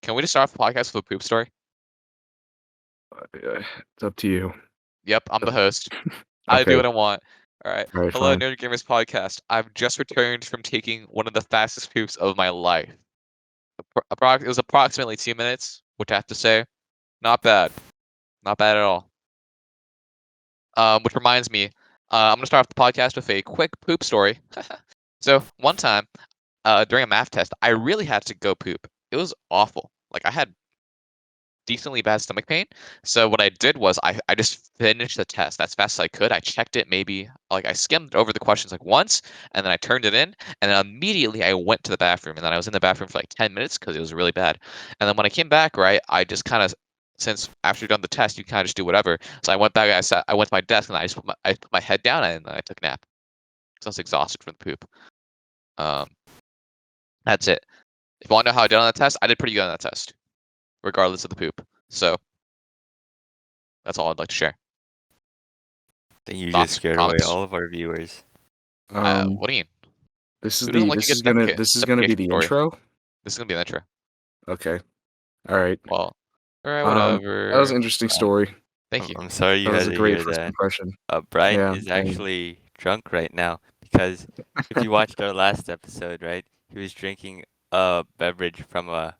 Can we just start off the podcast with a poop story? It's up to you. Yep, I'm the host. I do Okay. what I want. All right. All right, Hello, fine. Nerd Gamers Podcast. I've just returned from taking one of the fastest poops of my life. It was approximately 2 minutes, which I have to say, not bad. Not bad at all. Which reminds me, I'm gonna start off the podcast with a quick poop story. So one time, during a math test, I really had to go poop. It was awful. Like I had decently bad stomach pain. So what I did was I just finished the test as fast as I could. I checked it maybe like I skimmed over the questions like once, and then I turned it in, and then immediately I went to the bathroom, and then I was in the bathroom for like 10 minutes because it was really bad. And then when I came back, right, I just kind of, since after you've done the test, you kind of just do whatever. So I went back, I went to my desk, and I put my head down, and I took a nap. So I was exhausted from the poop. Um, that's it. If you want to know how I did on that test, I did pretty good on that test, regardless of the poop. So that's all I'd like to share. I think you Thoughts, just scared away comments? all of our viewers. What do you mean? This is Who doesn't the like this to is get gonna this is gonna be defecation the story? intro. This is gonna be an intro. Okay. All right. Well, all right, That was whatever. an interesting story. Thank you. I'm sorry you That was had a to great hear first that. impression. Brian Yeah, is I mean- actually drunk right now because if you watched our last episode, right, he was drinking a beverage from a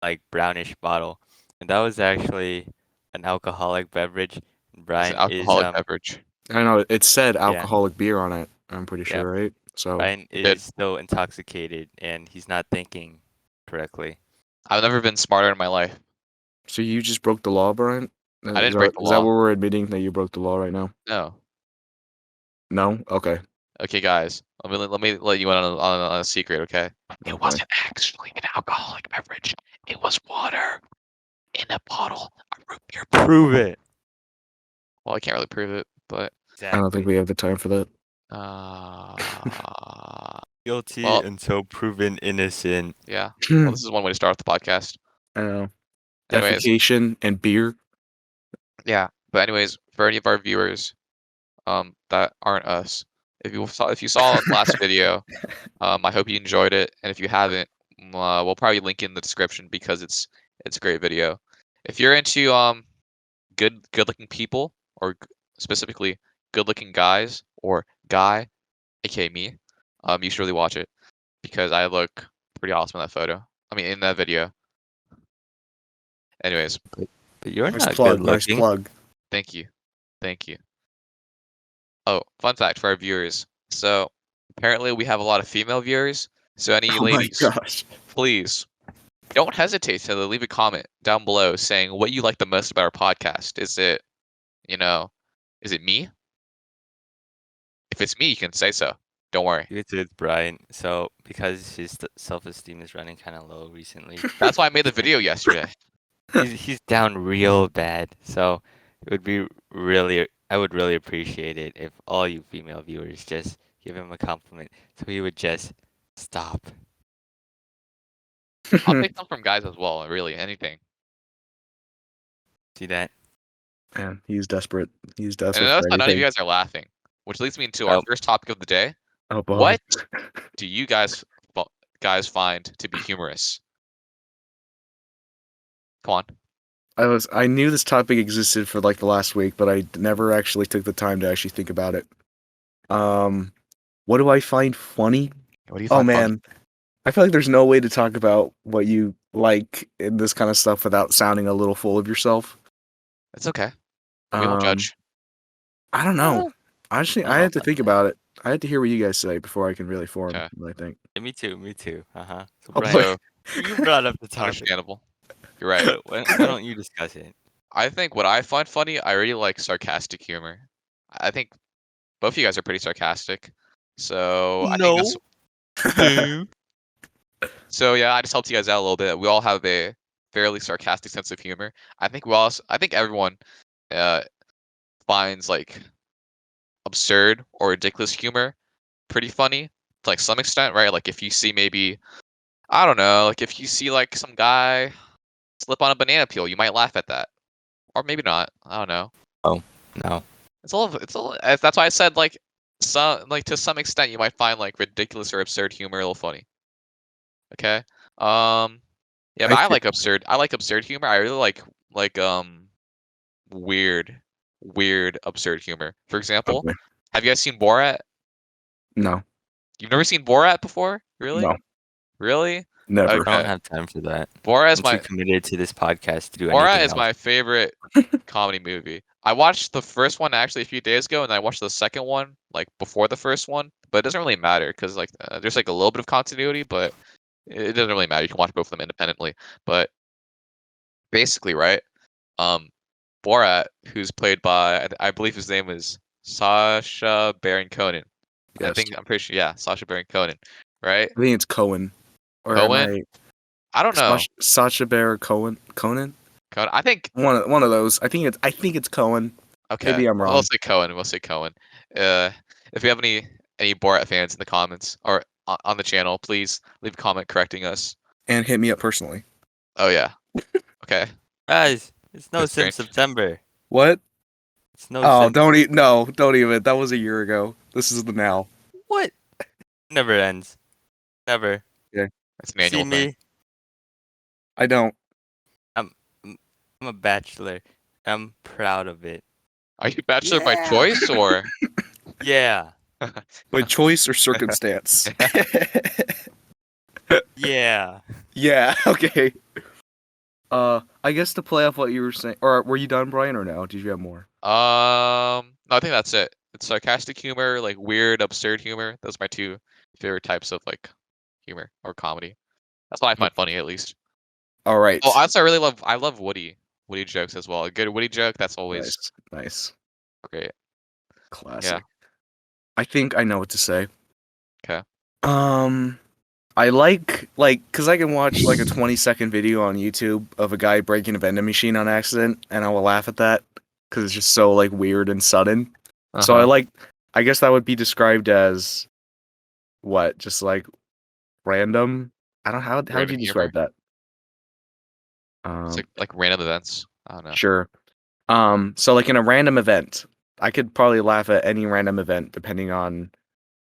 like brownish bottle, and that was actually an alcoholic beverage. And It's Brian an is alcoholic beverage. I know it said alcoholic beer on it. I'm pretty Yeah. sure, right? So Brian It did. is still intoxicated and he's not thinking correctly. I've never been smarter in my life. so you just broke the law, Brian? I didn't break the Is that law. what we're admitting, that you broke the law right now? No. No. Okay. Okay, guys. Let me let you in on a secret, okay? It Okay. wasn't actually an alcoholic beverage. It was water in a bottle of root beer. Prove it. Well, I can't really prove it, but I don't think we have the time for that. Guilty well, until proven innocent. yeah. Well, this is one way to start off the podcast. I know. Anyways. Defecation and beer. Yeah, but anyways, for any of our viewers, that aren't us, if you saw the last video, I hope you enjoyed it, and if you haven't, we'll probably link in the description because it's a great video. If you're into good looking people, or specifically good looking guys or guy, aka me, you should really watch it because I look pretty awesome in that photo. I mean, in that video. Anyways, But you're Nice not plug. good Nice looking. plug. thank you. Oh, fun fact for our viewers. So apparently we have a lot of female viewers. So any Oh ladies, my gosh. please don't hesitate to leave a comment down below saying what you like the most about our podcast. Is it, is it me? If it's me, you can say so. Don't worry. It's Brian. So because his self-esteem is running kind of low recently, That's why I made the video yesterday. he's down real bad. So it would be I would really appreciate it if all you female viewers just give him a compliment so he would just stop. I'll take some from guys as well. Really, anything. See that? Man, he's desperate. He's And desperate notice for how none of you anything. guys are laughing, which leads me into our Oh. first topic of the day. Oh boy. What do you guys find to be humorous? Come on. I knew this topic existed for like the last week, but I never actually took the time to actually think about it. What do I find funny? What do you Oh find funny? man, I feel like there's no way to talk about what you like in this kind of stuff without sounding a little full of yourself. It's okay. We won't judge. I don't know. Actually, I had to think about it. I had to hear what you guys say before I can really form Okay. what I think. Yeah, me too. So Oh, Brian, So you brought up the topic. understandable. You're right. Why don't you discuss it? I think what I find funny, I really like sarcastic humor. I think both of you guys are pretty sarcastic. So I think that's So yeah, I just helped you guys out a little bit. We all have a fairly sarcastic sense of humor. I think everyone finds like absurd or ridiculous humor pretty funny to like some extent, right? Like if you see maybe, I don't know, like if you see like some guy slip on a banana peel, you might laugh at that. Or maybe not. I don't know. No. That's why I said like to some extent you might find like ridiculous or absurd humor a little funny. Okay. Yeah, but I like absurd. I like absurd humor. I really like weird, weird absurd humor. For example, Okay. have you guys seen Borat? No, You've never seen Borat before? Really? no, Really? never. I don't Okay. have time for that. Borat is I'm too my committed to this podcast to do Borat anything is else. my favorite comedy movie. I watched the first one actually a few days ago, and I watched the second one like before the first one. But it doesn't really matter because like there's like a little bit of continuity, but it doesn't really matter. You can watch both of them independently. But basically, right? Um, Borat, who's played by I believe his name is Sacha Baron Cohen. Yes. I'm pretty sure, yeah, Sacha Baron Cohen, right? I think it's Cohen. Or Cohen? I don't know. Sacha Baron Cohen? Conan? Cohen. I think One of those. I think it's Cohen. okay. Maybe I'm We'll wrong. say Cohen. We'll say Cohen. If you have any Borat fans in the comments or on the channel, please leave a comment correcting us. And hit me up personally. Oh yeah. Okay. Guys, it's no That's Sim strange. September. What? It's no Oh, Sim. don't even. That was a year ago. This is the now. What? Never ends. Never. That's an See annual thing. me? I don't. I'm a bachelor. I'm proud of it. Are you bachelor by Yeah. choice or? Yeah. By choice or circumstance? Yeah. Yeah, okay. I guess to play off what you were saying, or were you done, Brian, or no? Did you have more? No, I think that's it. It's sarcastic humor, like weird, absurd humor. Those are my two favorite types of like humor or comedy. That's what I find funny, at least. All right. Oh, also, I love Woody jokes as well. A good Woody joke, that's always Nice. great. Classic. I think I know what to say. 'Kay. I like, because I can watch like a 20-second video on YouTube of a guy breaking a vending machine on accident, and I will laugh at that because it's just so like weird and sudden. So I guess that would be described as what? Just like random. I don't how would you Random describe that? It's like random events. I don't know. Sure. So like in a random event, I could probably laugh at any random event depending on,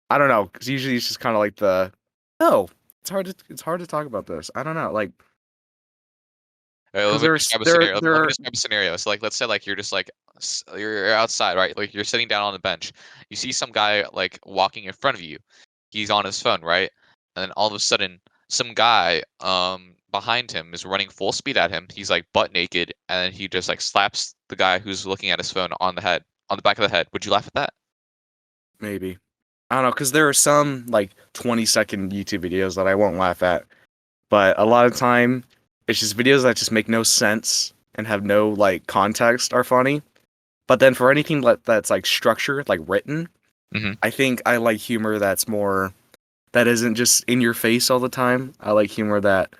I don't know, because usually it's just kind of like it's hard to talk about this. I don't know, like Let me describe a there scenario. there Let me are describe a scenario. So like, let's say like you're just like you're outside, right? Like you're sitting down on the bench. You see some guy like walking in front of you. He's on his phone, right? And then all of a sudden, some guy behind him is running full speed at him. He's like butt naked, and then he just like slaps the guy who's looking at his phone on the back of the head. Would you laugh at that? maybe. I don't know, because there are some like 20-second YouTube videos that I won't laugh at, but a lot of time it's just videos that just make no sense and have no like context are funny. But then for anything that's like structured, like written, Mhm. I think I like humor that isn't just in your face all the time. I like humor that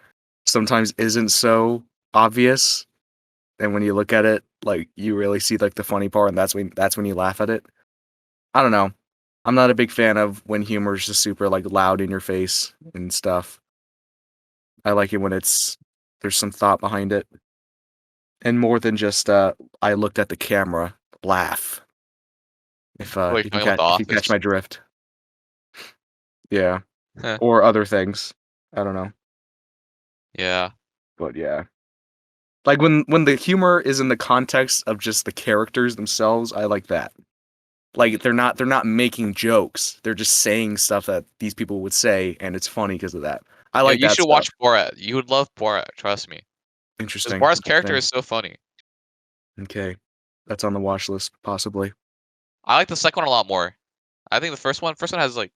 sometimes isn't so obvious, and when you look at it, like you really see like the funny part, and that's when you laugh at it. I don't know. I'm not a big fan of when humor is just super like loud in your face and stuff. I like it when there's some thought behind it, and more than just I looked at the camera, laugh. If Like you talking about The if you catch Office. my drift, yeah, Huh. or other things. I don't know, Yeah. but yeah, like when the humor is in the context of just the characters themselves, I like that. Like they're not making jokes; they're just saying stuff that these people would say, and it's funny because of that. I Yeah, like you that should stuff. watch Borat. You would love Borat. Trust me. Because Interesting. Borat's character Interesting. is so funny. Okay, that's on the watch list possibly. I like the second one a lot more. I think the first one has like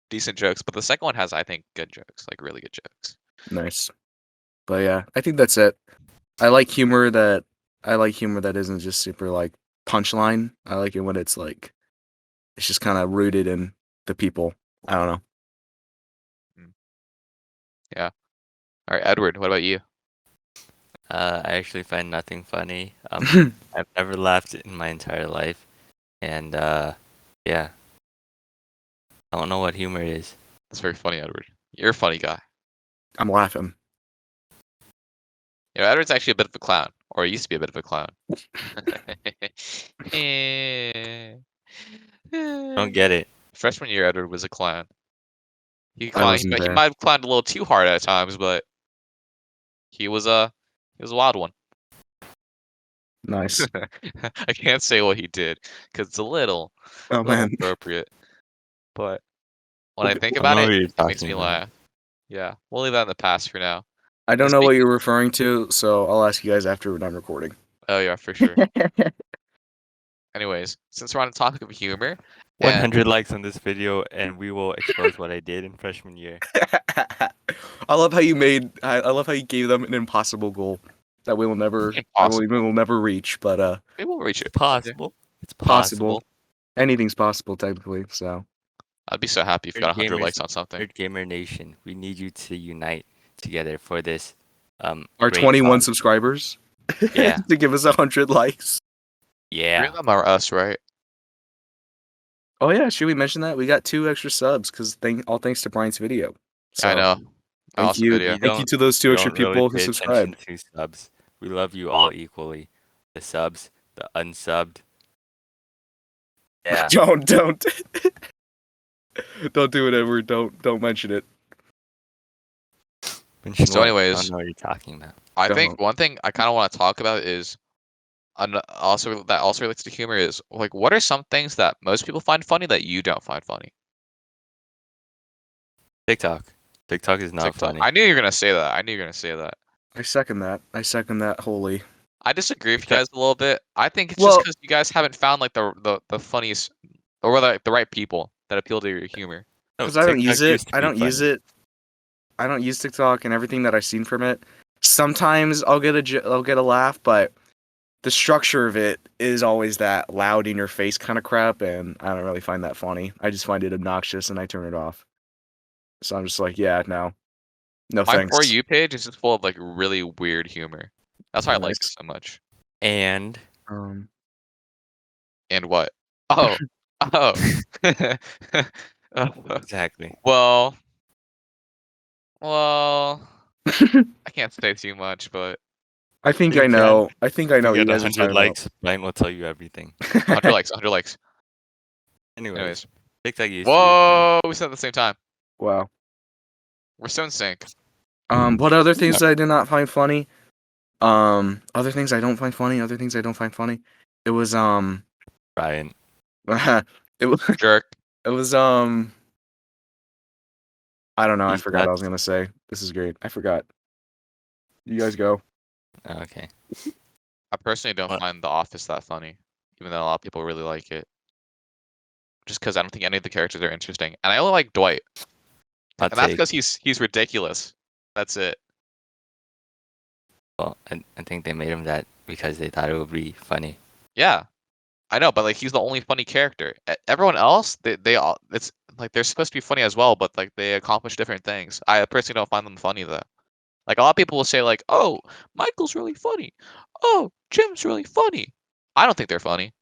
decent jokes, but the second one has, I think, good jokes, like really good jokes. Nice. But yeah, I think that's it. I like humor that isn't just super like punchline. I like it when it's like it's just kind of rooted in the people. I don't know. Yeah. All right, Edward, what about you? I actually find nothing funny. I've never laughed in my entire life, and yeah, I don't know what humor is. That's very funny, Edward. You're a funny guy. I'm laughing. You know, Edward's actually a bit of a clown, or he used to be a bit of a clown. Don't get it. Freshman year, Edward was a clown. I wasn't He there. might have clowned a little too hard at times, but He was a wild one. Nice. I can't say what he did because it's a little Oh man. appropriate. But when I Okay, think I about know it, what you're it makes talking me about. laugh. Yeah, we'll leave that in the past for now. I don't And know what speak- you're referring to, so I'll ask you guys after we're done recording. Oh yeah, for sure. Anyways, since we're on the topic of humor, and 100 likes on this video, and we will expose what I did in freshman year. I love how you made. I love how you gave them an impossible goal that we will never. Impossible. We will never reach, but we will reach it. Possible. It's possible. possible. Anything's possible technically. So I'd be so happy if you got 100 likes on something. Nerd Gamer Nation, we need you to unite together for this. our great 21 cause. subscribers. Yeah. To give us 100 likes. Three Yeah. of them are us, right? Oh yeah, should we mention that we got 2 extra subs because all thanks to Brian's video. So I know. Thank Awesome you. video. We Thank you don't- to those 2 extra Don't really people who pay subscribed. attention to subs. We love you all equally. The subs, the unsubbed. Yeah. Don't don't do it, Edward. Don't mention it. Mention So what? I anyways- don't know what you're talking about. I Go think on. one thing I kind of want to talk about is also relates to humor is like what are some things that most people find funny that you don't find funny? TikTok. TikTok is not TikTok. funny. I knew you were gonna say that. I knew you were gonna say that. I second that. I second that wholly. I disagree with you Okay. guys a little bit. I think it's Well- just because you guys haven't found like the funniest or rather like, the right people that appeal to your humor. No, Because I don't TikTok use it. used to I be don't use funny. it. I don't use TikTok and everything that I've seen from it. Sometimes I'll get a laugh, but the structure of it is always that loud in your face kind of crap, and I don't really find that funny. I just find it obnoxious and I turn it off. So I'm just like, yeah, no My thanks. For You page is just full of like really weird humor. That's why I like it Nice. so much. And Um, And what? Oh, oh. exactly. Well, I can't say too much, but I think You I can. know. I think I know If what you you get guys are 100 talking likes, Brian will tell you everything. 100 likes, 100 likes. Anyways, TikTok used to be funny. Whoa, we said at the same time. Wow. We're so in sync. What other things I did not find funny? Other things I don't find funny. Other things I don't find funny. It was Brian. it was Jerk. it was I don't know. I He's forgot what I was nuts. gonna say. This is great. I forgot. You guys go. Oh, okay. I personally don't What? find The Office that funny, even though a lot of people really like it. Just because I don't think any of the characters are interesting, and I only like Dwight, Hot and that's take. because he's ridiculous. That's it. Well, I think they made him that because they thought it would be funny. Yeah, I know, but like he's the only funny character. Everyone else, they all it's like they're supposed to be funny as well, but like they accomplish different things. I personally don't find them funny though. Like a lot of people will say like, "Oh, Michael's really funny. Oh, Jim's really funny." I don't think they're funny.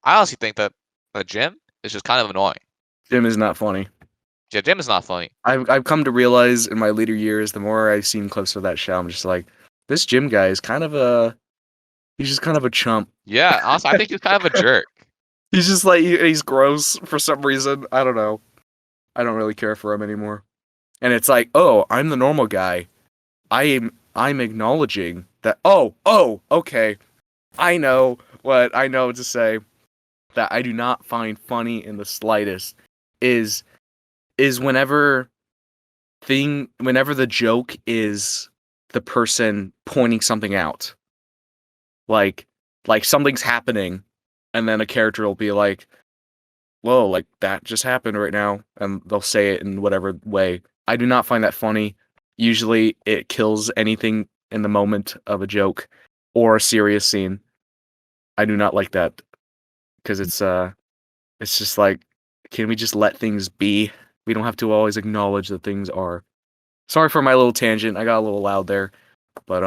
I honestly think that Jim is just kind of annoying. Jim is not funny. Yeah, Jim is not funny. I've come to realize in my later years, the more I've seen clips of that show, I'm just like, this Jim guy is he's just kind of a chump. Yeah, honestly, I think he's kind of a jerk. He's just like he's gross for some reason. I don't know. I don't really care for him anymore. And it's like, oh, I'm the normal guy. I'm acknowledging that. Oh, okay. I know what I know to say. That I do not find funny in the slightest is whenever the joke is the person pointing something out. Like something's happening, and then a character will be like, whoa, like that just happened right now, and they'll say it in whatever way. I do not find that funny. Usually it kills anything in the moment of a joke or a serious scene. I do not like that because it's just like, can we just let things be? We don't have to always acknowledge that things are. Sorry for my little tangent. I got a little loud there, but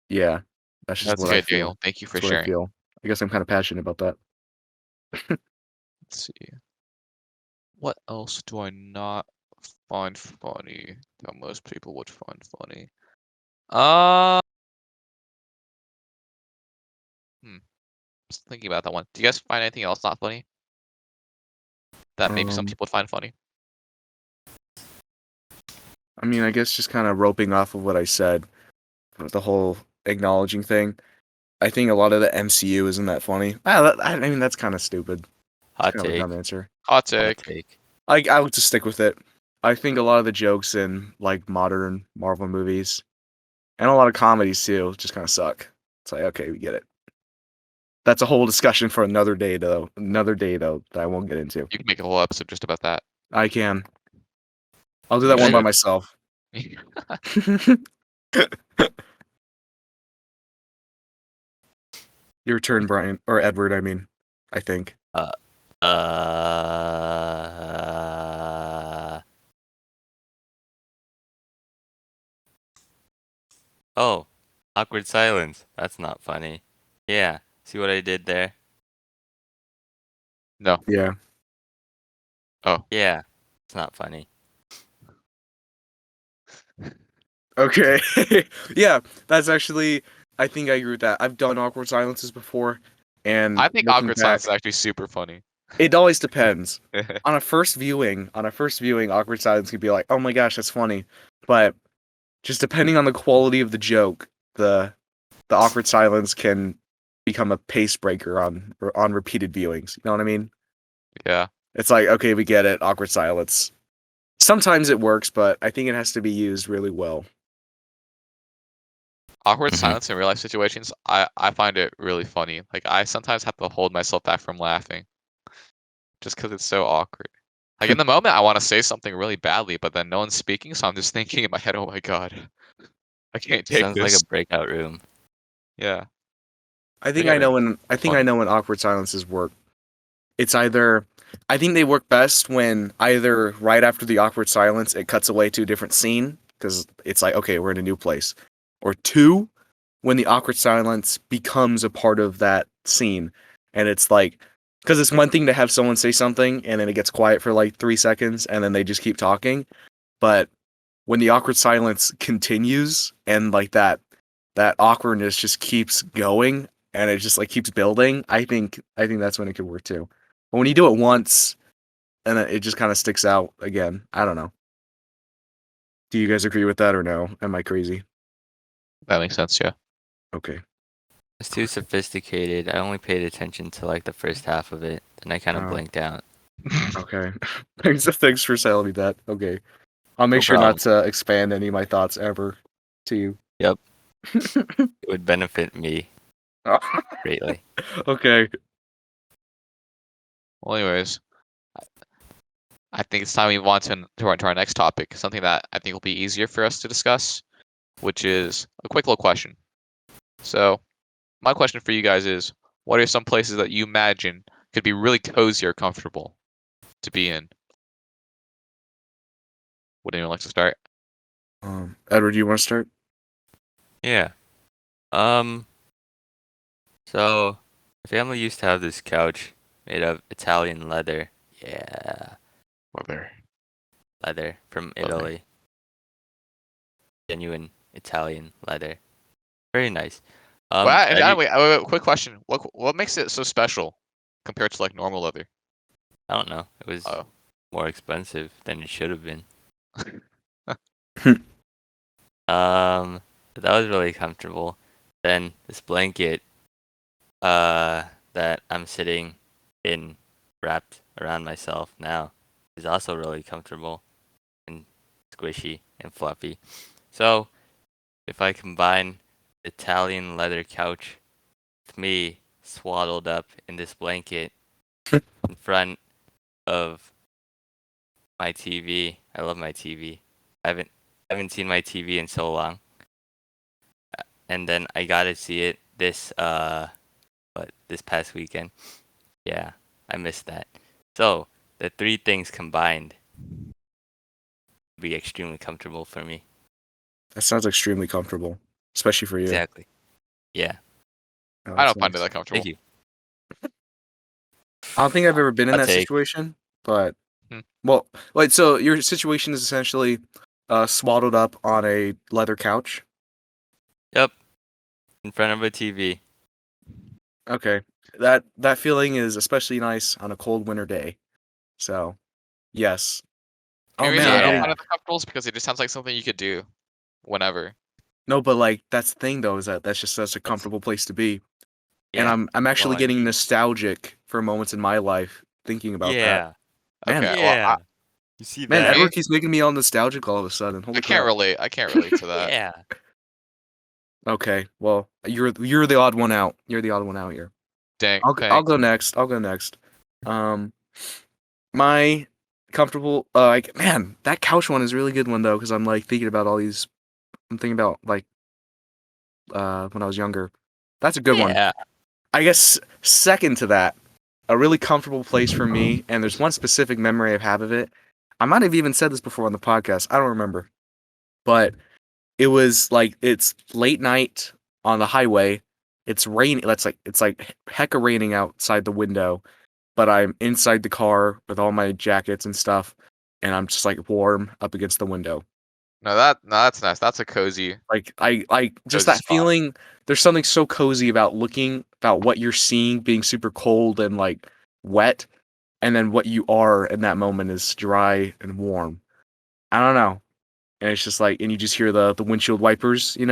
yeah, that's just That's what Okay, I feel. Daniel, thank you for That's what I sharing. feel. I guess I'm kind of passionate about that. Let's see. What else do I not find funny that most people would find funny? Just thinking about that one. Do you guys find anything else not funny? That maybe some Um, people would find funny? I mean, I guess just kind of roping off of what I said, with the whole acknowledging thing. I think a lot of the MCU isn't that funny. I mean, that's kind of stupid. It's Hot kind of a take. dumb answer. Hot Hot take. take. I would just stick with it. I think a lot of the jokes in like modern Marvel movies and a lot of comedies too just kind of suck. It's like, okay, we get it. That's a whole discussion for another day, though. That I won't get into. You can make a whole episode just about that. I can. I'll do You that one by should. myself. Your turn, Brian or Edward. I mean, I think. Uh. Oh, awkward silence. That's not funny. Yeah. See what I did there? No. Yeah. Yeah. It's not funny. Okay. Yeah, that's actually. I think I agree with that. I've done awkward silences before, and I think looking awkward back, silence is actually super funny. it always depends. On a first viewing, awkward silence could be like, "Oh my gosh, that's funny," but just depending on the quality of the joke, the awkward silence can become a pace breaker on repeated viewings. You know what I mean? Yeah. It's like, okay, we get it, awkward silence. Sometimes it works, but I think it has to be used really well. Awkward Mhm. silence in real life situations, I find it really funny. Like I sometimes have to hold myself back from laughing. Just because it's so awkward. Like in the moment I want to say something really badly, but then no one's speaking, so I'm just thinking in my head, oh my god. I can't take Sounds like this. a breakout room. Yeah. I think Yeah, I know when awkward silences work. It's either I think they work best when either right after the awkward silence it cuts away to a different scene because it's like, okay, we're in a new place, or two, when the awkward silence becomes a part of that scene, and it's like, because it's one thing to have someone say something and then it gets quiet for like 3 seconds and then they just keep talking, but when the awkward silence continues and like that awkwardness just keeps going and it just like keeps building, I think that's when it could work too. But when you do it once and then it just kind of sticks out again, I don't know. Do you guys agree with that or no? Am I crazy? that makes sense, yeah. Okay. It's too sophisticated. I only paid attention to like the first half of it, and I kind of Oh. blinked out. Okay. Thanks for telling me that. Okay. I'll make No sure not problem. to expand any of my thoughts ever to you. Yep. It would benefit me greatly. Okay. Well, anyways, I think it's time we move on to our next topic, something that I think will be easier for us to discuss, which is a quick little question. So, my question for you guys is, what are some places that you imagine could be really cozy or comfortable to be in? Would anyone like to start? Edward, do you want to start? Yeah. So my family used to have this couch made of Italian leather. Yeah, leather from Leather. Italy. Genuine Italian leather. Very nice. Well, Eddie- wait, quick question. What makes it so special compared to like normal leather? I don't know. It was Oh, more expensive than it should have been. But that was really comfortable. Then this blanket, that I'm sitting in, wrapped around myself now, is also really comfortable and squishy and fluffy. So if I combine Italian leather couch with me swaddled up in this blanket in front of my TV, I love my TV. I haven't seen my TV in so long. And then I got to see it this past weekend. Yeah, I missed that. So, the three things combined would be extremely comfortable for me. That sounds extremely comfortable, especially for you. Exactly. Yeah. Oh, I that's don't find it nice. that comfortable. Thank you. I don't think I've ever been in Hot that take. situation, but Hmm. well, wait. So your situation is essentially swaddled up on a leather couch. Yep. In front of a TV. Okay, that feeling is especially nice on a cold winter day. So, yes, Oh Maybe man, you're I'm not a Yeah. fan getting of the comfortables because it just sounds like something you could do whenever. no, but like that's the thing though, is that that's just such a It's comfortable place to be. And yeah. I'm Well, actually I getting mean, nostalgic for moments in my life thinking about that. yeah, Man, Okay, well, yeah. You see man, for that? me, Edward keeps making me all nostalgic all of a sudden. I Holy can't crap. relate. I can't relate to that. Yeah. Okay, well, you're the odd one out. You're the odd one out here. Dang, I'll thanks. go next. I'll go next. Um, my comfortable like man, that couch one is a really good one though, because I'm like thinking about all these. I'm thinking about like when I was younger. That's a good one. Yeah. I guess second to that, a really comfortable place for me, and there's one specific memory I have of it. I might have even said this before on the podcast. I don't remember, but it was like it's late night on the highway. It's rain. It's like hecka raining outside the window, but I'm inside the car with all my jackets and stuff, and I'm just like warm up against the window. No, that's nice. That's a cozy, Like I just cozy that spot. feeling. There's something so cozy about looking about what you're seeing being super cold and like wet, and then what you are in that moment is dry and warm. I don't know, and it's just like, and you just hear the windshield wipers, and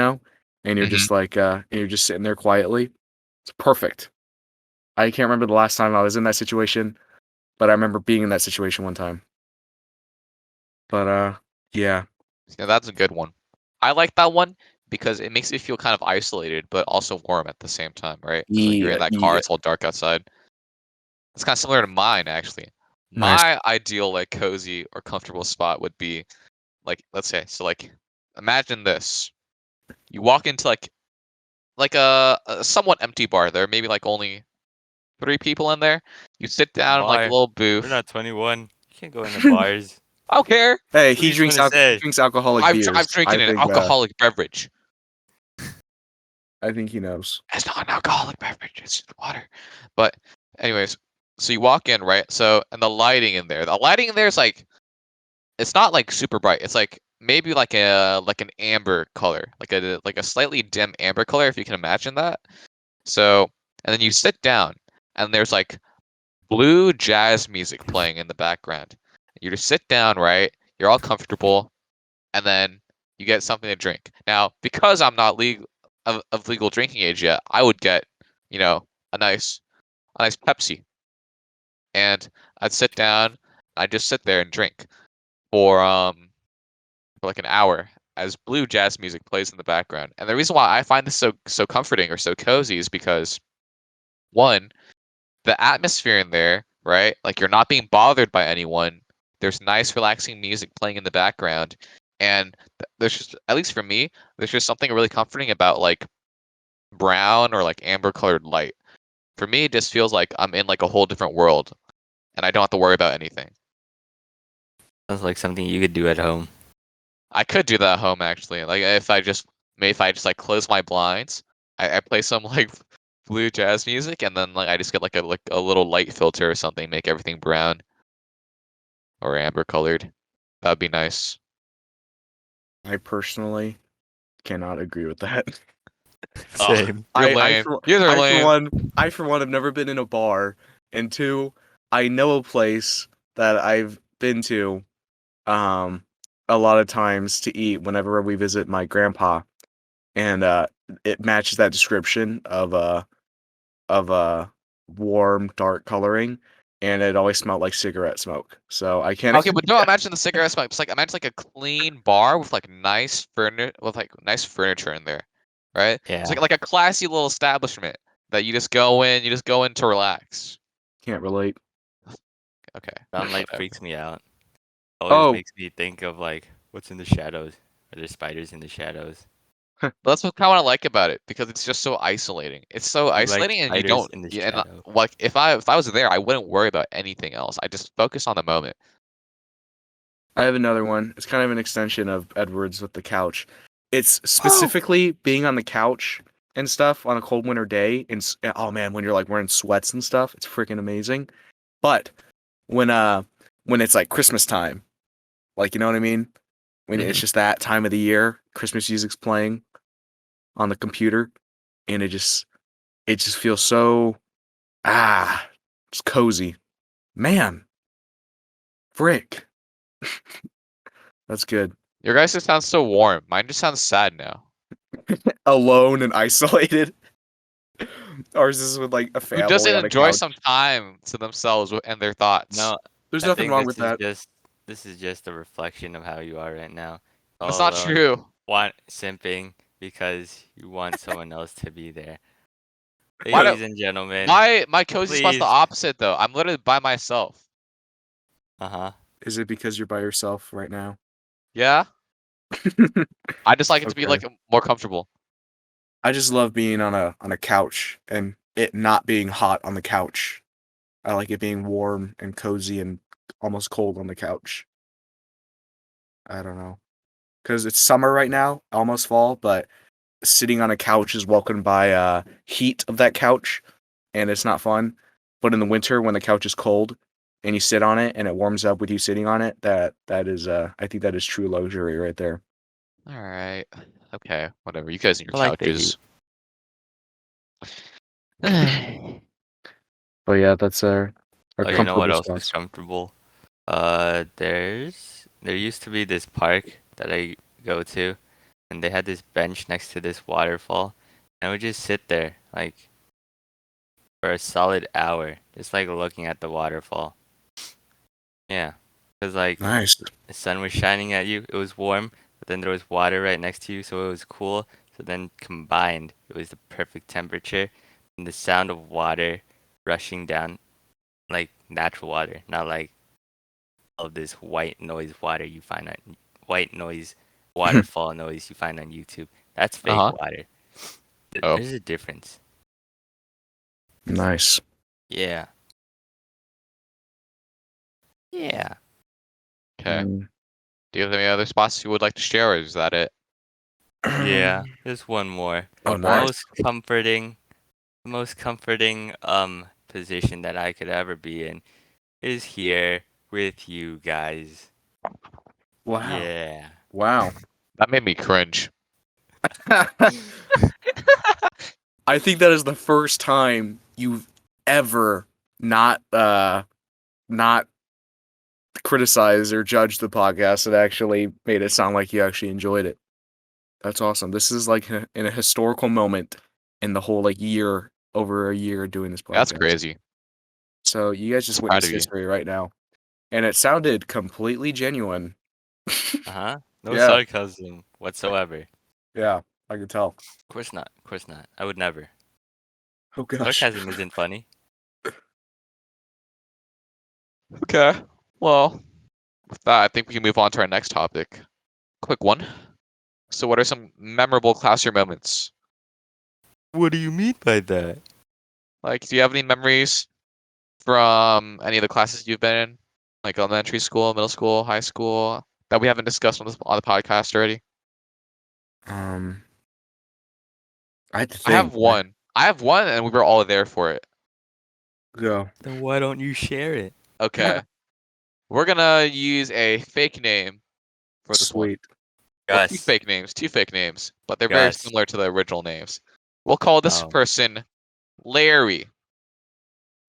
you're Hmm. just like, and you're just sitting there quietly. It's perfect. I can't remember the last time I was in that situation, but I remember being in that situation one time. But yeah, Yeah, that's a good one. I like that one because it makes you feel kind of isolated, but also warm at the same time, right? Because like you're in yeah, that car, yeah. it's all dark outside. It's kind of similar to mine, actually. Nice. My ideal like cozy or comfortable spot would be like, let's say, so like, imagine this: you walk into like a somewhat empty bar. There are maybe like only 3 people in there. You sit down in like a Bar. little We're booth. not 21. You can't go in the bars. I don't care. Hey, What are you trying to he say? drinks alcoholic I'm beers. drinking an alcoholic beverage. I think he knows. It's not an alcoholic beverage. It's water. But anyways, so you walk in, right? So and the lighting in there. The lighting in there is like it's not like super bright. It's like maybe like an amber color, like a slightly dim amber color, if you can imagine that. So and then you sit down and there's like blue jazz music playing in the background. You just sit down, right? You're all comfortable, and then you get something to drink. Now, because I'm not legal of legal drinking age yet, I would get, you know, a nice Pepsi, and I'd sit down. I'd just sit there and drink for like an hour as blue jazz music plays in the background. And the reason why I find this so comforting or so cozy is because one, the atmosphere in there, right? Like you're not being bothered by anyone. There's nice, relaxing music playing in the background, and there's just, at least for me, there's just something really comforting about like brown or like amber colored light. For me, it just feels like I'm in like a whole different world, and I don't have to worry about anything. Sounds like something you could do at home. I could do that at home actually. Like if I just like close my blinds, I play some like blue jazz music, and then like I just get like a little light filter or something, make everything brown or amber colored. That'd be nice. I personally cannot agree with that. Ugh, Same. you're I lame. for You're I for lame. one I for one have never been in a bar, and two, I know a place that I've been to um a lot of times to eat whenever we visit my grandpa, and it matches that description of warm dark coloring, and it always smelled like cigarette smoke. So I can't. Okay, but don't imagine the cigarette smoke. It's like imagine like a clean bar with like nice furniture in there, right? It's Yeah. like a classy little establishment that you just go in to relax. Can't relate. Okay. Brown light Whatever. freaks me out. Always Oh, makes me think of like what's in the shadows. Are there spiders in the shadows? But that's what kind of what I like about it because it's just so isolating. It's so You like isolating, and you spiders don't. in the Yeah, and shadow. like if I was there, I wouldn't worry about anything else. I just focus on the moment. I have another one. It's kind of an extension of Edward's with the couch. It's Oh, specifically being on the couch and stuff on a cold winter day. And oh man, when you're like wearing sweats and stuff, it's freaking amazing. But when when it's like Christmas time, like you know what I mean? When it's Mhm. just that time of the year, Christmas music's playing on the computer, and it just feels so it's cozy. Man, frick. That's good. Your guys just sounds so warm. Mine just sounds sad now. Alone and isolated. Ours is with like a Who family doesn't on a enjoy couch. some time to themselves and their thoughts? No, There's I nothing think wrong with that. this is just a reflection of how you are right now. That's All not alone, true. want simping because you want someone else to be there. Why do- Ladies and gentlemen, My cozy spot's the please. opposite though. I'm literally by myself. Uh-huh. Is it because you're by yourself right now? Yeah? I just like it to be Okay. like more comfortable. I just love being on a couch and it not being hot on the couch. I like it being warm and cozy and almost cold on the couch. I don't know. Because it's summer right now, almost fall, but sitting on a couch is welcomed by heat of that couch, and it's not fun. But in the winter, when the couch is cold and you sit on it and it warms up with you sitting on it, that is I think that is true luxury right there. Alright. Okay, whatever. You guys and your I like the couches. But yeah, that's our Oh, you know what comfortable else is spots. comfortable? There used to be this park that I go to, and they had this bench next to this waterfall, and I would just sit there like for a solid hour, just like looking at the waterfall. Yeah, because like Nice. the sun was shining at you, it was warm, but then there was water right next to you, so it was cool. So then combined, it was the perfect temperature, and the sound of water rushing down, like natural water, not like all this white noise water you find on white noise waterfall noise you find on YouTube. That's fake Uh-huh. water. Oh. There's a difference. Nice. Yeah. Yeah. Okay. Mm. Do you have any other spots you would like to share, or is that it? Yeah. There's one more. Oh, The nice. most comforting position that I could ever be in is here with you guys. Wow. Yeah. Wow. That made me cringe. I think that is the first time you've ever not criticized or judged the podcast that actually made it sound like you actually enjoyed it. That's awesome. This is like in a historical moment in the whole like year, over a year doing this podcast. That's crazy. So you guys just Proud witnessed of you. history right now. And it sounded completely genuine. Uh-huh. No Yeah. sarcasm whatsoever. Yeah, I could tell. Of course not. Of course not. I would never. Oh gosh. Sarcasm isn't funny. Okay. Well, with that, I think we can move on to our next topic. Quick one. So, what are some memorable classroom moments? What do you mean by that? Like, do you have any memories from any of the classes you've been in, like elementary school, middle school, high school, that we haven't discussed on the podcast already? I had to I have think. one. I have one, and we were all there for it. Go. Then why don't you share it? Okay. We're gonna use a fake name for this one. Sweet. Well, Gus. two fake names, but they're very Gus. similar to the original names. We'll call this Oh. person Larry,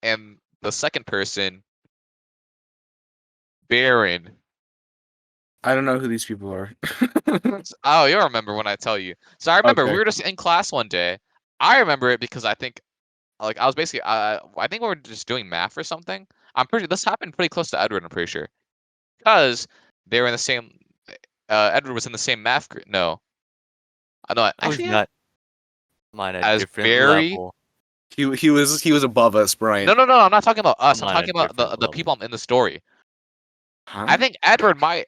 and the second person Baron. I don't know who these people are. Oh, you'll remember when I tell you. So I remember Okay. we were just in class one day. I remember it because I think, like, I was basically, I think we were just doing math or something. I'm pretty. This happened pretty close to Edward. I'm pretty sure, because they were in the same. Edward was in the same math group. No, no, I was actually, not. I'm on a as different Barry. level. He was above us, Brian. No. I'm not talking about us. I'm I'm on a talking about different the level. people in the story. Huh? I think Edward might.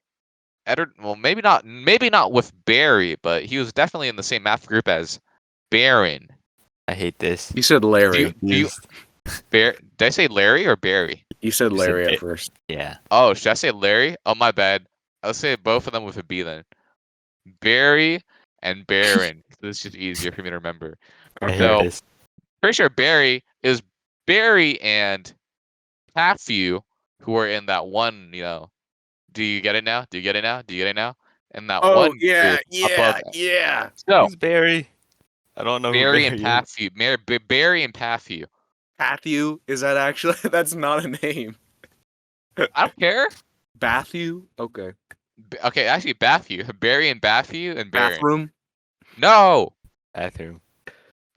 Edward, well, maybe not with Barry, but he was definitely in the same math group as Baron. I hate this. You said Larry. Do you did I say Larry or Barry? You said You said Larry at Ba- first. Yeah. Oh, should I say Larry? Oh, my bad. I'll say both of them with a B then. Barry and Baron. This is just easier for me to remember. I hate So, this. pretty sure Barry is Barry and Matthew, who were in that one, do you get it now? Do you get it now? Do you get it now? In that Oh one yeah, group above. yeah. So, Who's Barry? I don't know Barry who and Barry is. Matthew. Barry and Matthew. Matthew, is that actually? That's not a name. I don't care. Matthew. Okay. Okay, actually, Bathview, Barry and Bathview and Baron. Bathroom. No. Bathroom.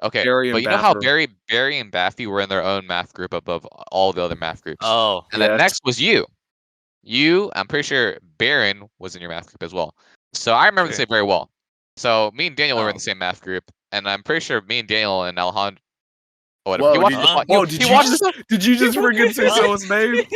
Okay, Barry but and you know how bathroom. Barry and Bathview were in their own math group above all the other math groups. Oh, And then Yes. next was you. I'm pretty sure Baron was in your math group as well. So I remember this Sure. day very well. So me and Daniel were in Oh. the same math group, and I'm pretty sure me and Daniel and Alejandro. Whatever. Whoa, He watches did, the Huh? whoa, did he you watches just the did you just he forget to say watches- someone's name?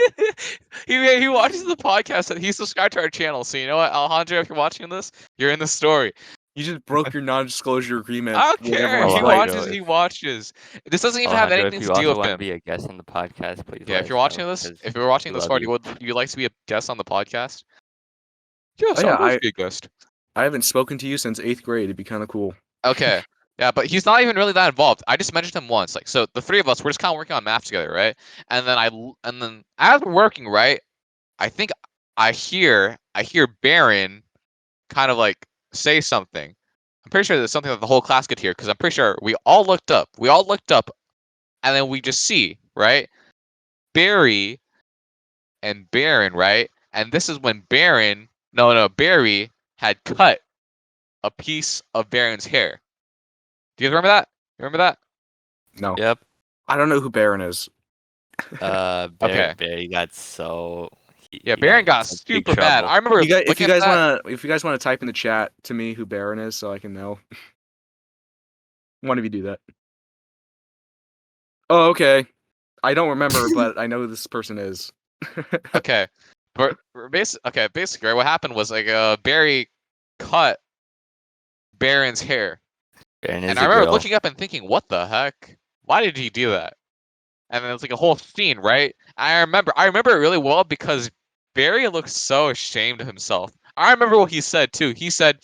he watches the podcast and he's subscribed to our channel. So you know what, Alejandro, if you're watching this, you're in the story. You just broke your non-disclosure agreement. I don't with care. everyone's He Oh, right. Alejandro, watches. if- He watches. This doesn't even have Alejandro, anything if to you do also with want to him. be a guest on the podcast, please Yeah, let if you're us watching know, this, 'cause if you're watching we this love far, you. would you like to be a guest on the podcast? Yes, Oh, yeah, I'll always I- be a guest. I haven't spoken to you since 8th grade. It'd be kind of cool. Okay. Yeah, but he's not even really that involved. I just mentioned him once. Like, so the three of us, we're just kind of working on math together, right? And then as we're working, right, I think I hear Baron kind of like say something. I'm pretty sure there's something that the whole class could hear because I'm pretty sure we all looked up. And then we just see, right? Barry and Baron, right? And this is when Barry had cut a piece of Baron's hair. Do you remember that? You remember that? No, Yep. I don't know who Baron is. Okay. Barry got so. Yeah, he Baron in got some big super mad. trouble. I remember If you looking guys at that. wanna type in the chat to me who Baron is, so I can know. One of you do that. Oh, okay. I don't remember, but I know who this person is. Okay, but basically, right, what happened was like Barry cut Baron's hair, Baron is and a I remember girl. looking up and thinking, "What the heck? Why did he do that?" And then it's like a whole scene, right? I remember it really well because Barry looked so ashamed of himself. I remember what he said too. He said,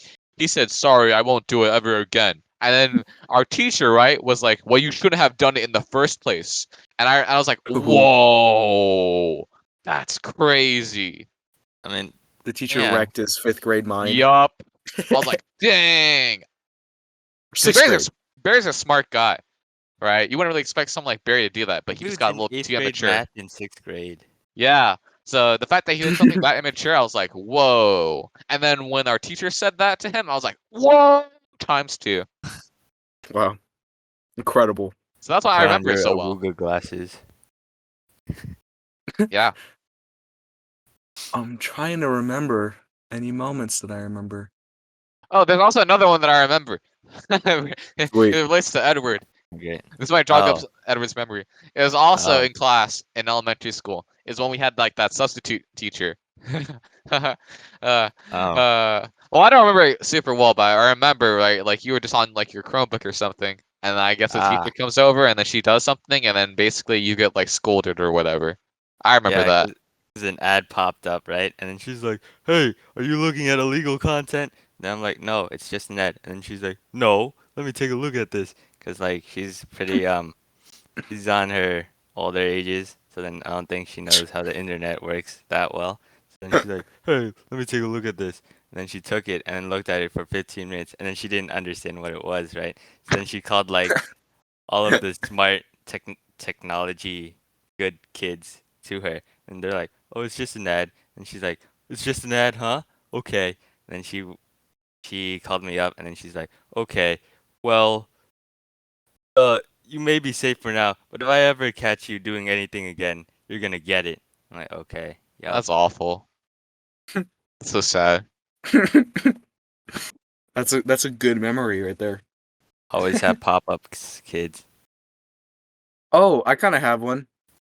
"Sorry, I won't do it ever again." And then our teacher, right, was like, "Well, you shouldn't have done it in the first place." And I was like, Ooh. "Whoa, that's crazy." I mean, The teacher Yeah. wrecked his 5th grade mind. Yup. I was like, "Dang." 'Cause 6th grade. Barry's a smart guy, right? You wouldn't really expect someone like Barry to do that, but he he just was got a in little 8th too grade immature. math in 6th grade. Yeah. So the fact that he did something that immature, I was like, whoa. And then when our teacher said that to him, I was like, whoa, times two. Wow. Incredible. So that's why I Put on remember it your so well. Aruga glasses. Yeah. I'm trying to remember any moments that I remember. Oh, there's also another one that I remember. It Wait. relates to Edward. Okay. This might jog up Oh. Edward's memory. It was also Oh. in class in elementary school. Is when we had like that substitute teacher. Oh. Well, I don't remember it super well, but I remember right, like you were just on like your Chromebook or something, and I guess the teacher comes over and then she does something, and then basically you get like scolded or whatever. I remember that. 'Cause an ad popped up, right? And then she's like, "Hey, are you looking at illegal content?" And I'm like, "No, it's just an ad." And then she's like, "No, let me take a look at this." 'Cause like she's pretty she's on her older ages, so then I don't think she knows how the internet works that well. So then she's like, "Hey, let me take a look at this." And then she took it and then looked at it for 15 minutes, and then she didn't understand what it was, right? So then she called like all of the smart technology good kids to her, and they're like, "Oh, it's just an ad." And she's like, "It's just an ad, huh? Okay." And then she called me up, and then she's like, "Okay, well, you may be safe for now, but if I ever catch you doing anything again, you're gonna get it." I'm like, "Okay, yeah." That's awful. That's so sad. That's a good memory right there. Always have pop-ups, kids, Oh, I kind of have one.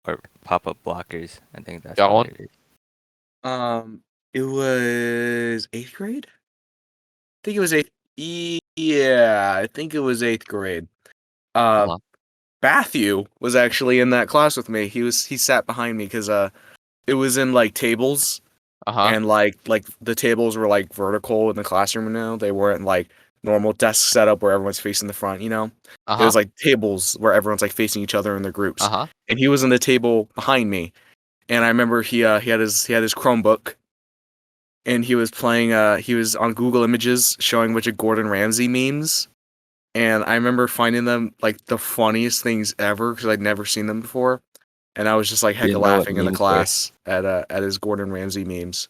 or pop-up blockers. I think that's Got what one? it is. It was 8th grade. I think it was 8th. Yeah, I think it was 8th grade. Uh-huh. Matthew was actually in that class with me. He sat behind me because it was in like tables, Uh-huh. and like the tables were like vertical in the classroom now. They weren't like normal desk setup where everyone's facing the front, you know? It Uh-huh. was like tables where everyone's like facing each other in their groups. Uh-huh. And he was in the table behind me. And I remember he had his Chromebook, and he was playing he was on Google Images showing a bunch of Gordon Ramsay memes. And I remember finding them like the funniest things ever because I'd never seen them before. And I was just like hecka Didn't know what laughing in the memes were. class at his Gordon Ramsay memes.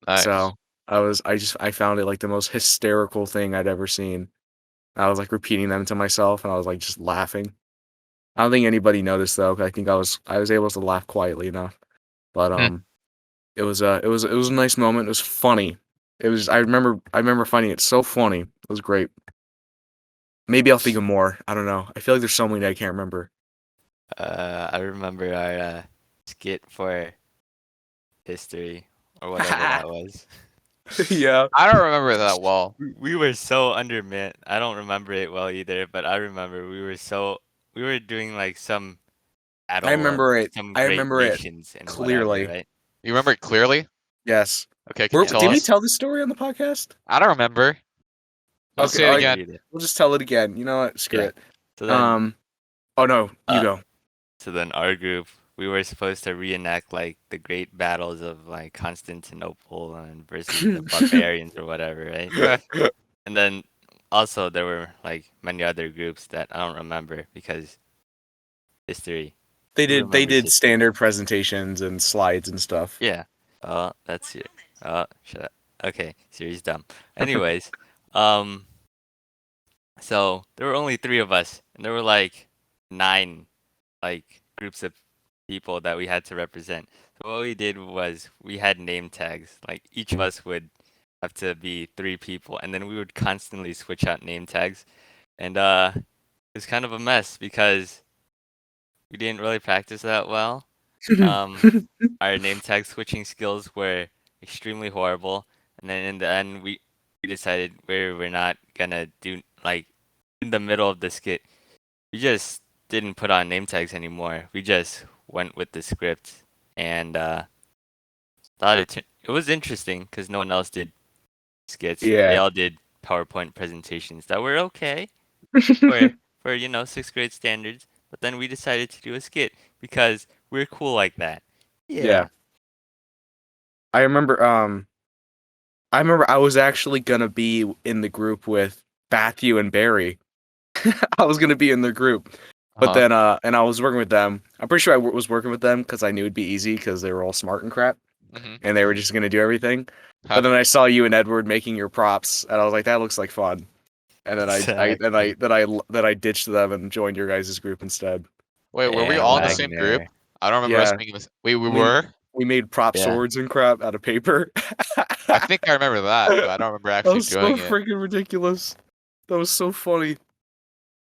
Nice. So I found it like the most hysterical thing I'd ever seen. I was like repeating them to myself, and I was like just laughing. I don't think anybody noticed though. 'Cause I think I was able to laugh quietly enough. But it was a nice moment. It was funny. It was I remember finding it so funny. It was great. Maybe I'll think of more. I don't know. I feel like there's so many I can't remember. I remember our skit for history or whatever that was. Yeah. I don't remember that well. We were so undermanned. I don't remember it well either, but I remember we were doing like some battle remember of it. some I great remember it nations and clearly. whatever, right? You remember it clearly? Yes. Okay, can you tell Did we us? tell the story on the podcast? I don't remember. Let's Okay, say it I- again. Read it. We'll just tell it again. You know what? Screw Yeah. it. So then, Oh no, you Uh, go. so then our group, we were supposed to reenact like the great battles of like Constantinople and versus the barbarians or whatever, right? And then also there were like many other groups that I don't remember because history. They Who did remembers history? standard presentations and slides and stuff. Yeah. Oh, that's it. Oh, shut up. Okay, Siri's dumb. Anyways, um, so there were only 3 of us, and there were like 9 like groups of people that we had to represent. So what we did was we had name tags. Like each of us would have to be 3 people, and then we would constantly switch out name tags. And it was kind of a mess because we didn't really practice that well. Our name tag switching skills were extremely horrible, and then in the end we decided we're not gonna do like in the middle of the skit. We just didn't put on name tags anymore. We just went with the script and thought it was interesting because no one else did skits. They Yeah. all did PowerPoint presentations that were okay for for 6th grade standards. But then we decided to do a skit because we're cool like that. Yeah. I remember I was actually gonna be in the group with Matthew and Barry. I was gonna be in their group. But Uh-huh. then and I was working with them. I'm pretty sure I was working with them because I knew it'd be easy because they were all smart and crap. Mhm. And they were just gonna do everything. Huh. But then I saw you and Edward making your props, and I was like, that looks like fun. And then I ditched them and joined your guys' group instead. Wait, were we And all in the same Wagner. group? I don't remember us Yeah. making this. Wait, we I mean- were? We made prop Yeah. swords and crap out of paper. I think I remember that, but I don't remember That actually was so doing it. freaking ridiculous. That was so funny.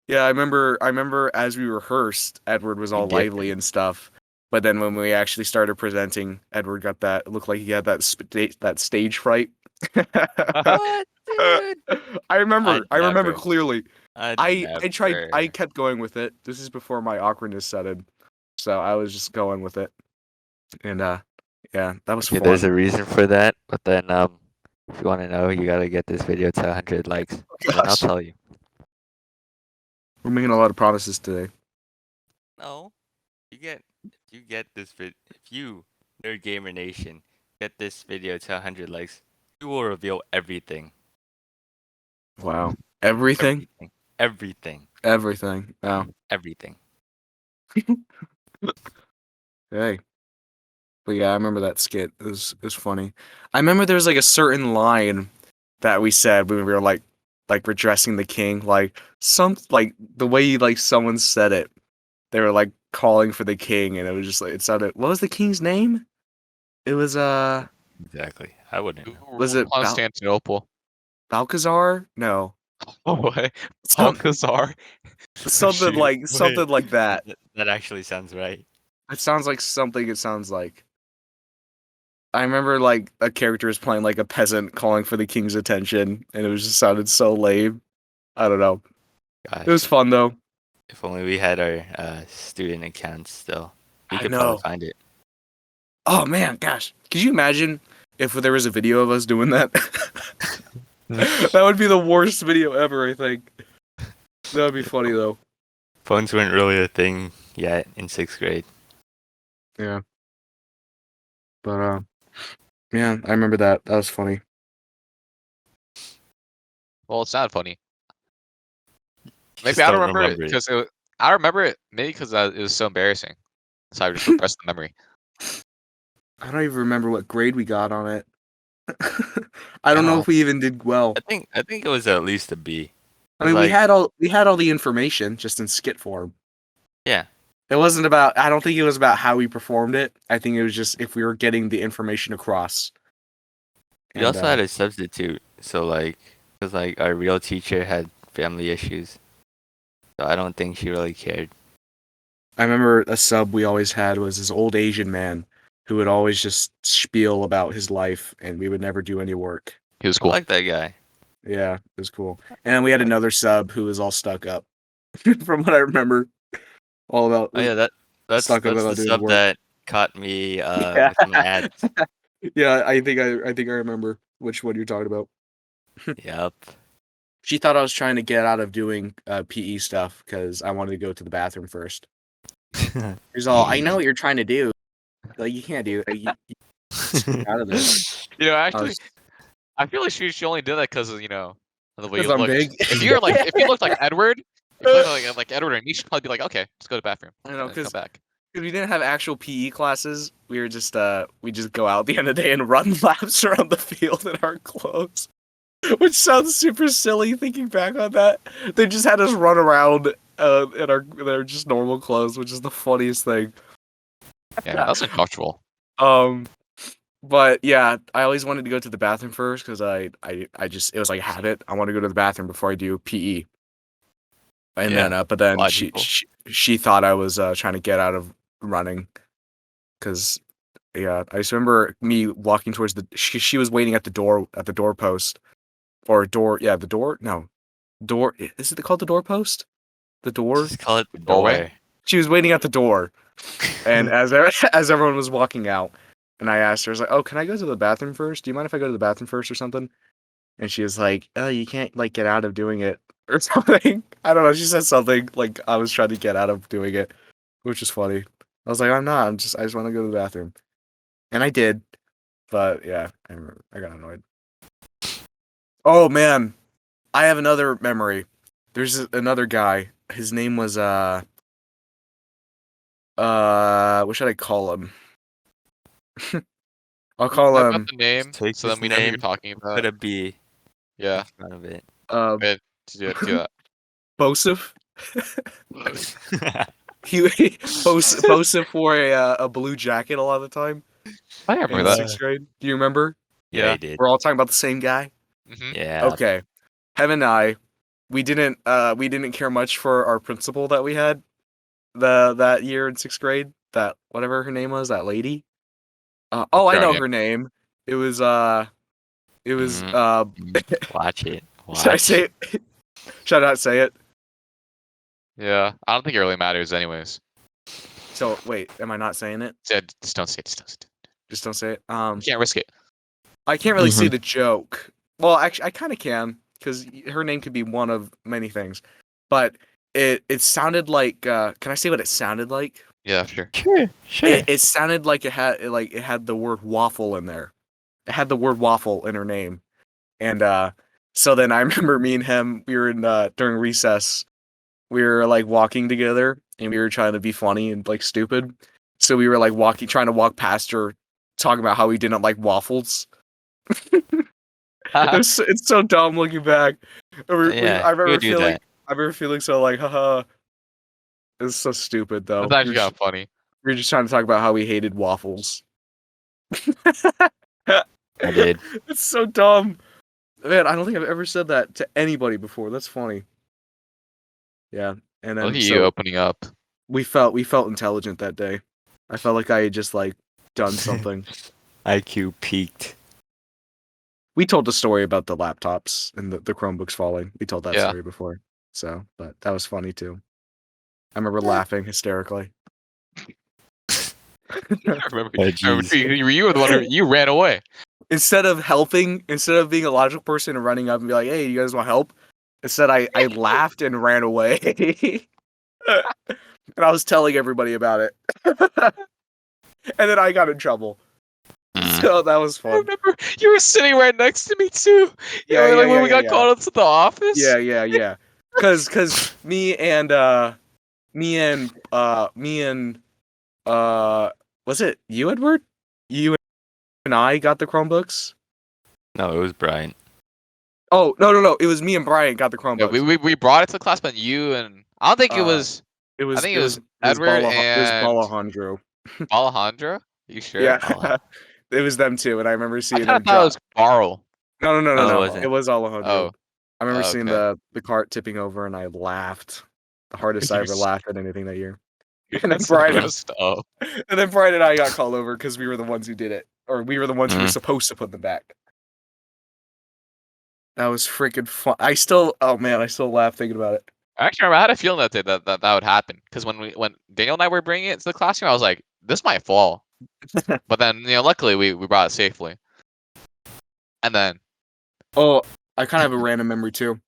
Yeah, I remember as we rehearsed, Edward was all You lively and stuff. But then when we actually started presenting, Edward got that. It looked like he had that stage fright. What, dude? I remember. I remember never. clearly. I tried. I never. kept going with it. This is before my awkwardness set in, so I was just going with it. And yeah, that was Okay, fun. there's a reason for that, but then if you want to know, you gotta get this video to 100 likes, and then I'll Gosh, tell you. we're making a lot of promises today. No, if you get this vid, if you, Nerd Gamer Nation, get this video to 100 likes, you will reveal everything. Wow, everything, Everything. everything. Wow. Everything. Hey. But yeah, I remember that skit. It was funny. I remember there was like a certain line that we said when we were like redressing the king, like the way like someone said it. They were like calling for the king, and it was just like it sounded. What was the king's name? It was Exactly. I wouldn't Who know. Was ruled it Bal- Constantinople? Balcazar? No, Oh, wait. Some- Balthazar? something Shoot, like something like that. That actually sounds right. It sounds like something. It sounds like. I remember like a character was playing like a peasant calling for the king's attention, and it was just sounded so lame. I don't know. Gosh, It was fun though. if only we had our student accounts still. We I could know. probably find it. Oh man, gosh. Could you imagine if there was a video of us doing that? That would be the worst video ever, I think. That would be funny though. Phones weren't really a thing yet in 6th grade. Yeah. But yeah, I remember that. That was funny. Well, it's not funny. Just Maybe I don't don't remember it it. because I remember it maybe because it was so embarrassing. So I just repressed the memory. I don't even remember what grade we got on it. I don't know No. if we even did well. I think it was at least a B. I mean, Like, we had all the information just in skit form. yeah. It wasn't about. I don't think it was about how we performed it. I think it was just if we were getting the information across. We And, also had a substitute, so like, cause like our real teacher had family issues, so I don't think she really cared. I remember a sub we always had was this old Asian man who would always just spiel about his life, and we would never do any work. He was I cool. like that guy. Yeah, it was cool. And then we had another sub who was all stuck up, from what I remember. All about. Oh yeah, that's Stuck up the about doing sub work. that caught me Yeah. with my ads. Yeah, I think I remember which one you're talking about. Yep. She thought I was trying to get out of doing PE stuff because I wanted to go to the bathroom first. She's all, I know what you're trying to do. Like, you can't do it. Get out of this. You know, I actually, was- I feel like she only did that because of, you know, the way 'Cause you I'm looked. big. If you were like, if you looked like Edward, if you looked like Edward and me, she'd probably be like, okay, let's go to the bathroom. I know, and come 'cause back. we didn't have actual PE classes. We were just we just go out at the end of the day and run laps around the field in our clothes. Which sounds super silly thinking back on that. They just had us run around in our just normal clothes, which is the funniest thing. Yeah, that was uncomfortable. But yeah, I always wanted to go to the bathroom first because I just it was like a habit. I want to go to the bathroom before I do PE. And Yeah, then but then a lot of she, people. she thought I was trying to get out of running because yeah, I just remember me walking towards the she was waiting at the door post or door the door no door is it called the doorpost the door Just call it the Doorway? door. she was waiting at the door and as everyone was walking out and I asked her I was like, oh, can I go to the bathroom first, do you mind if I go to the bathroom first or something, and she was like, oh, you can't like get out of doing it or something. I don't know, she said something like I was trying to get out of doing it, which is funny. I was like, I'm not, I just want to go to the bathroom, and I did, but yeah, I remember I got annoyed. Oh man, I have another memory. There's another guy. His name was what should I call him? I'll call I've got him the name, Take so his then we know who you're name, talking Put about. a B Yeah, in front of it. good. Do that. Bosif. Bosif wore a blue jacket a lot of the time I in remember that. 6th grade. Do you remember? Yeah, Yeah. he did. We're all talking about the same guy. Mm-hmm. Yeah. Okay. Him and I, we didn't care much for our principal that we had that year in 6th grade. That whatever her name was, that lady. I know Guardian. her name. It was Watch it. should I say it? Should I not say it? Yeah, I don't think it really matters, anyways. So wait, am I not saying it? Just don't say it. Just don't say it. Just don't say it. You can't risk it. I can't really say the joke. Well, actually, I kind of can because her name could be one of many things. But it sounded like. Can I say what it sounded like? Yeah, sure. Sure. It sounded like it had the word waffle in there. It had the word waffle in her name, and so then I remember me and him. We were in during recess. We were like walking together, and we were trying to be funny and like stupid. So we were like trying to walk past her, talking about how we didn't like waffles. It's so dumb looking back. I remember feeling so like, haha. It's so stupid though. That's actually kind of funny. We were just trying to talk about how we hated waffles. I did. It's so dumb. Man, I don't think I've ever said that to anybody before. That's funny. Yeah, and Look then at you so opening up. we felt intelligent that day. I felt like I had just like done something. IQ peaked. We told the story about the laptops and the Chromebooks falling. We told that Yeah. story before. So, but that was funny too. I remember laughing hysterically. I remember, Oh, I remember jeez. you were the one you ran away. Instead of being a logical person and running up and be like, "Hey, you guys want help?" Instead, I laughed and ran away. And I was telling everybody about it. And then I got in trouble. So that was I fun. remember you were sitting right next to me too. Yeah, Like when we yeah, got called into the office. Yeah. Cause me and was it you, Edward? You and I got the Chromebooks. No, it was Brian. Oh no! It was me and Brian got the Yeah, Chromebooks. we brought it to the class, but you and I don't think it Uh, was. it I was think it it was was it was Edward It was and Balahondro. Alejandro. You sure? Yeah, Oh. it was them too, and I remember I seeing kind them of thought it drop. was Carl. No, it No. wasn't. It was Alejandro. Oh, I remember seeing okay. the cart tipping over, and I laughed. The hardest I You ever s- laughed at anything that year. you And then so Brian, messed up. and then Brian and I got called over because we were the ones who did it, or we were the ones who were Mhm. supposed to put them back. That was freaking fun. Oh man, I still laugh thinking about it. Actually, I had a feeling that day that would happen because when Daniel and I were bringing it to the classroom, I was like, this might fall. But then luckily we brought it safely. And then Oh, I kind of have a random memory too.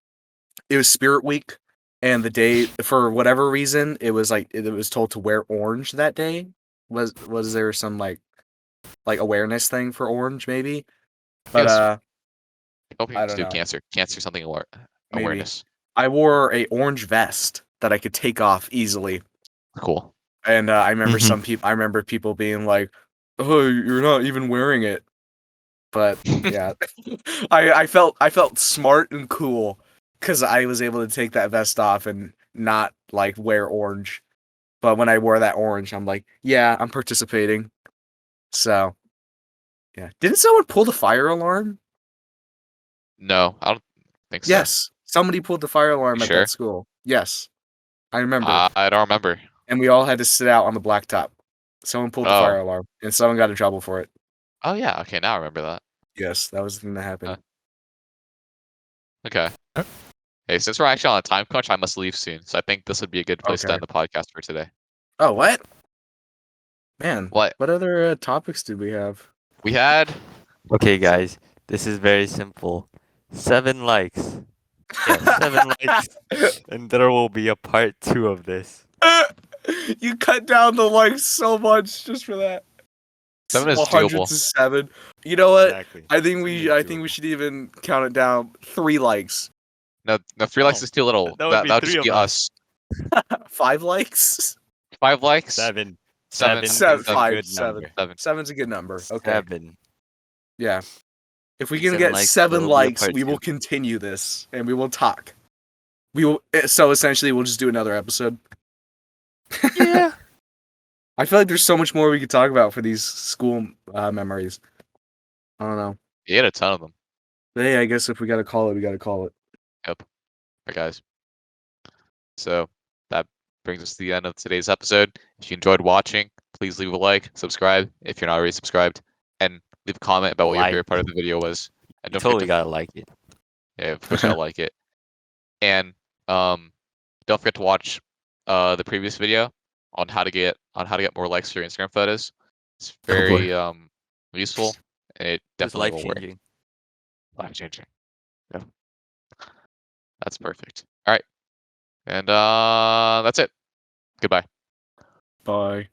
It was Spirit Week, and the day for whatever reason it was like it was told to wear orange that day. Was there some like awareness thing for orange maybe? But Yes. hoping I to don't do know. cancer something Maybe awareness. I wore a orange vest that I could take off easily, Cool. and I remember Mhm. I remember people being like, "Oh, you're not even wearing it." But yeah, I felt smart and cool because I was able to take that vest off and not like wear orange. But when I wore that orange, I'm like, yeah, I'm participating. So yeah, didn't someone pull the fire alarm? No, I don't think so. Yes, somebody pulled the fire You alarm at that sure? school. Yes, I remember. I don't remember. And we all had to sit out on the blacktop. Someone pulled the fire Oh. alarm, and someone got in trouble for it. Oh yeah. Okay, now I remember that. Yes, that was the thing that Uh, happened. okay. Hey, since we're actually on a time crunch, I must leave soon. So I think this would be a good place to Okay. end the podcast for today. Oh, what? Man, What what other topics did we have? we had? Okay, guys, this is very simple. 7 likes. Yeah, 7 likes, and there will be a part 2 of this. You cut down the likes so much just for that. 7 is 100 doable. to 7. You know what? Exactly. I think Seven is we doable. should even count it down. 3 likes. No, 3 likes Oh, is too little. that would be That would 3 just of be us. us. 5 likes? 5 likes. 7. 7. 7 is a 5, good 7. number. 7. 7's a good number. Okay. 7. Yeah. If we With can 7 get likes, 7 there will be a likes, part we will 2. continue this and we will talk. We will. So essentially, we'll just do another episode. Yeah. I feel like there's so much more we could talk about for these school memories. I don't know. You had a ton of them. But hey, I guess if we gotta call it, we gotta call it. Yep. Alright, guys. So that brings us to the end of today's episode. If you enjoyed watching, please leave a like, subscribe if you're not already subscribed, and leave a comment about what your Like. favorite part of the video was. And You don't forget totally gotta like it. yeah, of course I'll like it. And don't forget to watch the previous video on how to get more likes for your Instagram photos. It's Oh, boy. very useful and it It's definitely life will work. changing. Life changing. Yeah. That's perfect. Alright. And that's it. Goodbye. Bye.